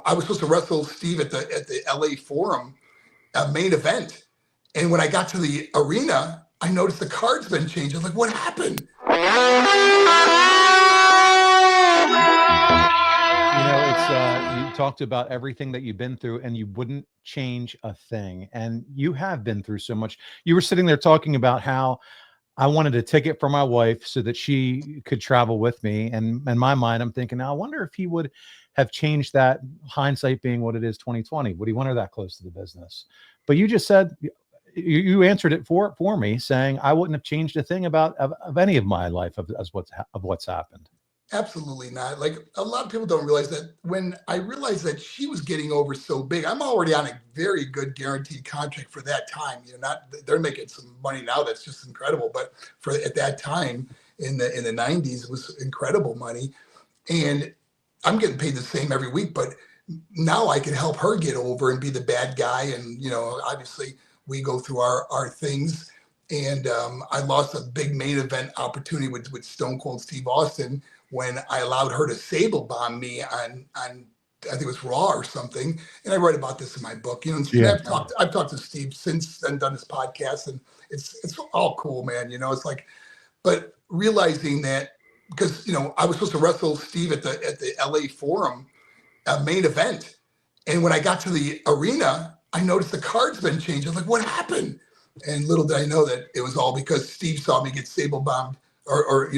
I was supposed to wrestle Steve at the LA Forum main event. And when I got to the arena, I noticed the card's been changed. I was like, what happened? You talked about everything that you've been through and you wouldn't change a thing. And you have been through so much. You were sitting there talking about how I wanted a ticket for my wife so that she could travel with me. And in my mind, I'm thinking, now I wonder if he would have changed that, hindsight being what it is 2020. Would he want her that close to the business? But you just said, you answered it for me, saying I wouldn't have changed a thing of any of my life of what's happened. Absolutely not. Like, a lot of people don't realize that when I realized that she was getting over so big, I'm already on a very good guaranteed contract for that time. They're making some money now that's just incredible, but for at that time in the 90s, it was incredible money. And I'm getting paid the same every week, but now I can help her get over and be the bad guy. And, obviously we go through our things. And I lost a big main event opportunity with Stone Cold Steve Austin when I allowed her to sable bomb me on I think it was Raw or something. And I write about this in my book. I've talked to Steve since and done this podcast, and it's all cool, man. It's like, but realizing that, because I was supposed to wrestle Steve at the LA Forum main event, and when I got to the arena, I noticed the card's been changed. I was like, what happened? And little did I know that it was all because Steve saw me get sable bombed or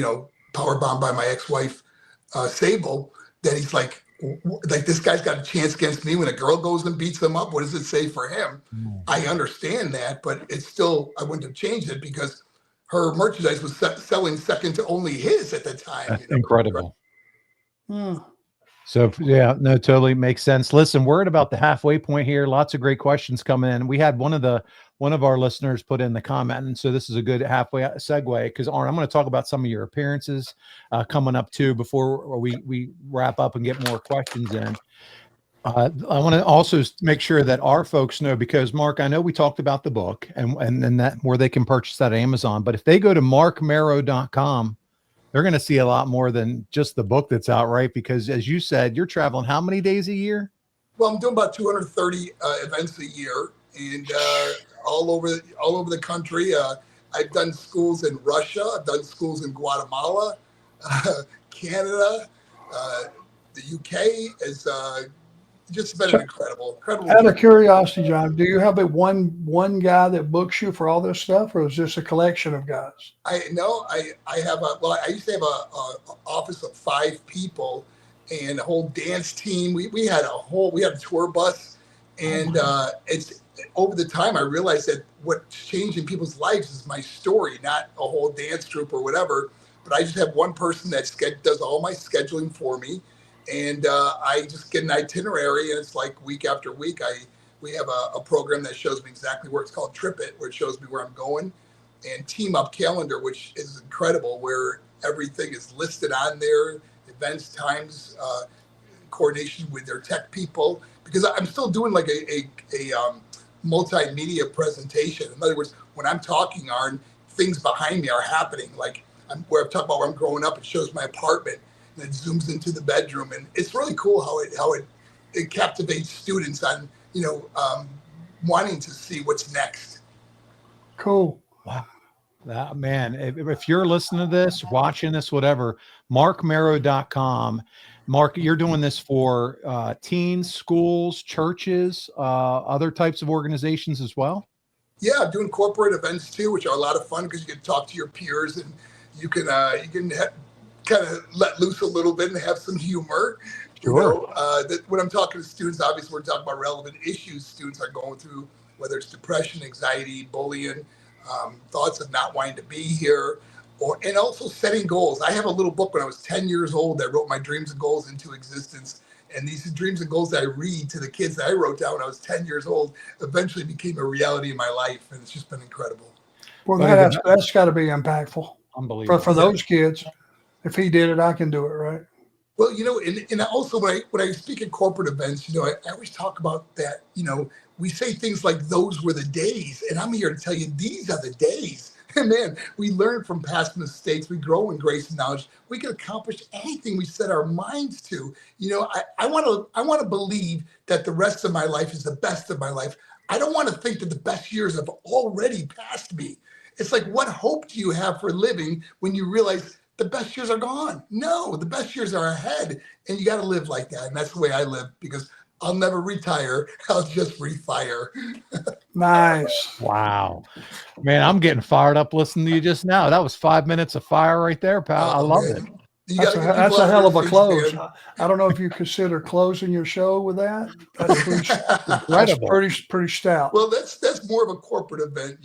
power bombed by my ex-wife, Sable, that he's like, this guy's got a chance against me when a girl goes and beats him up. What does it say for him? I understand that, but it's still, I wouldn't have changed it because her merchandise was selling second to only his at the time. That's incredible. So yeah, no, totally makes sense. Listen, we're at about the halfway point here. Lots of great questions coming in. We had one of our listeners put in the comment, and so this is a good halfway segue, because Arn, I'm going to talk about some of your appearances coming up too before we wrap up and get more questions in. I want to also make sure that our folks know, because Mark, I know we talked about the book and that where they can purchase that at Amazon, but if they go to marcmero.com, they're going to see a lot more than just the book that's out, right? Because as you said, you're traveling how many days a year? Well, I'm doing about 230 events a year, and all over the country. I've done schools in Russia. I've done schools in Guatemala, Canada, the UK. Is just been an incredible. Out of curiosity, John, do you have one guy that books you for all this stuff, or is this a collection of guys? I have I used to have a office of 5 people and a whole dance team. We had a tour bus, and it's over the time I realized that what's changed in people's lives is my story, not a whole dance troupe or whatever. But I just have one person that does all my scheduling for me. And I just get an itinerary, and it's like week after week. We have a program that shows me exactly where it's called Trip It, where it shows me where I'm going, and Team Up Calendar, which is incredible, where everything is listed on there, events, times, coordination with their tech people, because I'm still doing like a multimedia presentation. In other words, when I'm talking, things behind me are happening. Like where I'm talking about where I'm growing up, it shows my apartment. And it zooms into the bedroom, and it's really cool how it captivates students on wanting to see what's next. Cool. Wow, that man! If you're listening to this, watching this, whatever, marcmero.com. Mark, you're doing this for teens, schools, churches, other types of organizations as well. Yeah, I'm doing corporate events too, which are a lot of fun because you can talk to your peers and you can kind of let loose a little bit and have some humor. Sure. When I'm talking to students, obviously we're talking about relevant issues students are going through, whether it's depression, anxiety, bullying, thoughts of not wanting to be here, and also setting goals. I have a little book when I was 10 years old that wrote my dreams and goals into existence. And these dreams and goals that I read to the kids that I wrote down when I was 10 years old eventually became a reality in my life. And it's just been incredible. Well, that's got to be impactful. Unbelievable. For those kids. If he did it, I can do it, right? Well, and also when I speak at corporate events, I always talk about that, we say things like those were the days. And I'm here to tell you, these are the days. And man, we learn from past mistakes. We grow in grace and knowledge. We can accomplish anything we set our minds to. I want to believe that the rest of my life is the best of my life. I don't want to think that the best years have already passed me. It's like, what hope do you have for living when you realize the best years are gone? No, the best years are ahead, and you got to live like that. And that's the way I live, because I'll never retire. I'll just refire. Nice. Wow, man, I'm getting fired up listening to you just now. That was 5 minutes of fire right there, pal. I love it. That's a hell of a close. I don't know if you consider closing your show with that. That's Incredible. That's pretty stout. Well, that's more of a corporate event,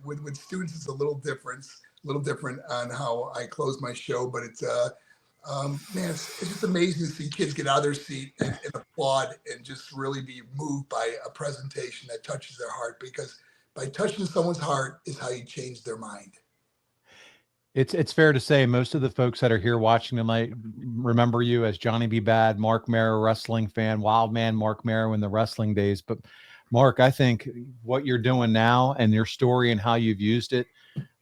with students, it's a little different on how I close my show, but it's man, it's just amazing to see kids get out of their seat and applaud and just really be moved by a presentation that touches their heart, because by touching someone's heart is how you change their mind. It's fair to say most of the folks that are here watching tonight remember you as Johnny B. Bad, Marc Mero, wrestling fan, wild man Marc Mero in the wrestling days. But Marc, I think what you're doing now and your story and how you've used it,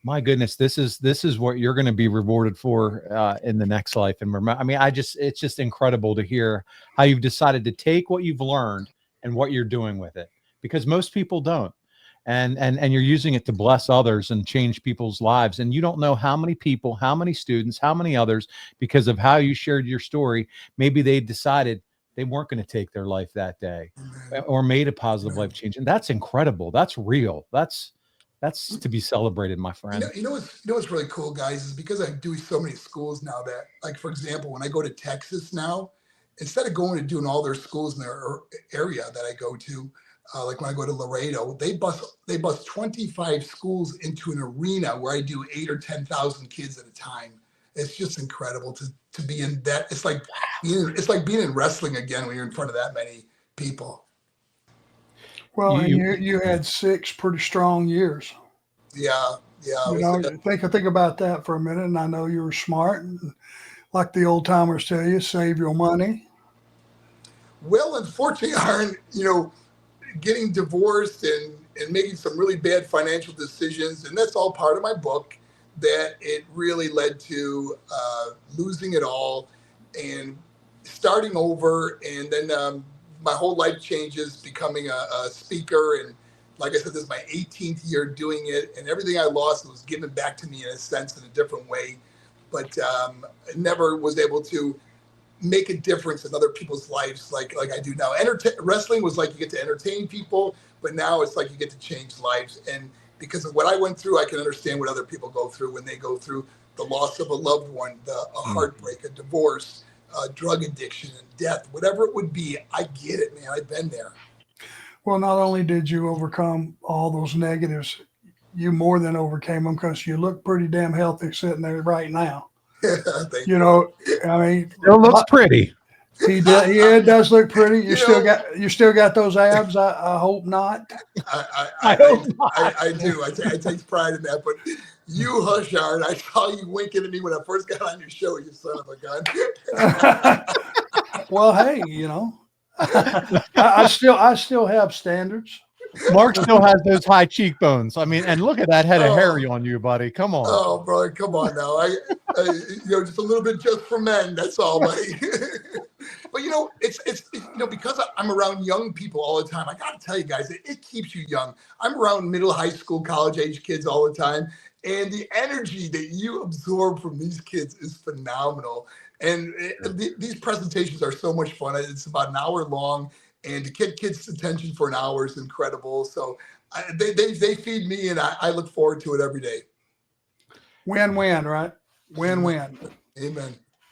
my goodness, this is what you're going to be rewarded for in the next life. And remember, I mean, it's just incredible to hear how you've decided to take what you've learned and what you're doing with it, because most people don't. And you're using it to bless others and change people's lives. And you don't know how many people, how many students, how many others, because of how you shared your story, maybe they decided they weren't going to take their life that day or made a positive life change. And that's incredible. That's real. That's to be celebrated, my friend. What's really cool, guys, is because I do so many schools now that, like, for example, when I go to Texas now, instead of going and doing all their schools in their area that I go to, like when I go to Laredo, they bus 25 schools into an arena where I do 8,000 or 10,000 kids at a time. It's just incredible to be in that. It's like being in wrestling again when you're in front of that many people. Well, and you had 6 pretty strong years. Yeah. Think about that for a minute. And I know you were smart, and like the old timers tell you, save your money. Well, unfortunately, Aaron, getting divorced and making some really bad financial decisions, and that's all part of my book, that it really led to losing it all and starting over. And then my whole life changes, becoming a speaker. And like I said, this is my 18th year doing it, and everything I lost was given back to me in a sense, in a different way. But I never was able to make a difference in other people's lives like I do now. Wrestling was like you get to entertain people, but now it's like you get to change lives. And because of what I went through, I can understand what other people go through when they go through the loss of a loved one, a heartbreak, a divorce, drug addiction, and death, whatever it would be. I get it, man. I've been there. Well, not only did you overcome all those negatives, you more than overcame them, because you look pretty damn healthy sitting there right now. I mean, it looks pretty. He does. Yeah, it does look pretty. You still got those abs. I hope not. I do. I take pride in that. But you, hush, Aaron. I saw you winking at me when I first got on your show. You son of a gun. Well, hey, I still have standards. Marc still has those high cheekbones. I mean, and look at that head of hair on you, buddy. Come on. Oh, bro, come on now. I just a little bit just for men. That's all, buddy. But it's because I'm around young people all the time. I got to tell you guys, it keeps you young. I'm around middle, high school, college age kids all the time, and the energy that you absorb from these kids is phenomenal. And these presentations are so much fun. It's about an hour long. And to get kids' attention for an hour is incredible. So they feed me, and I look forward to it every day. Win-win, right? Win-win. Amen.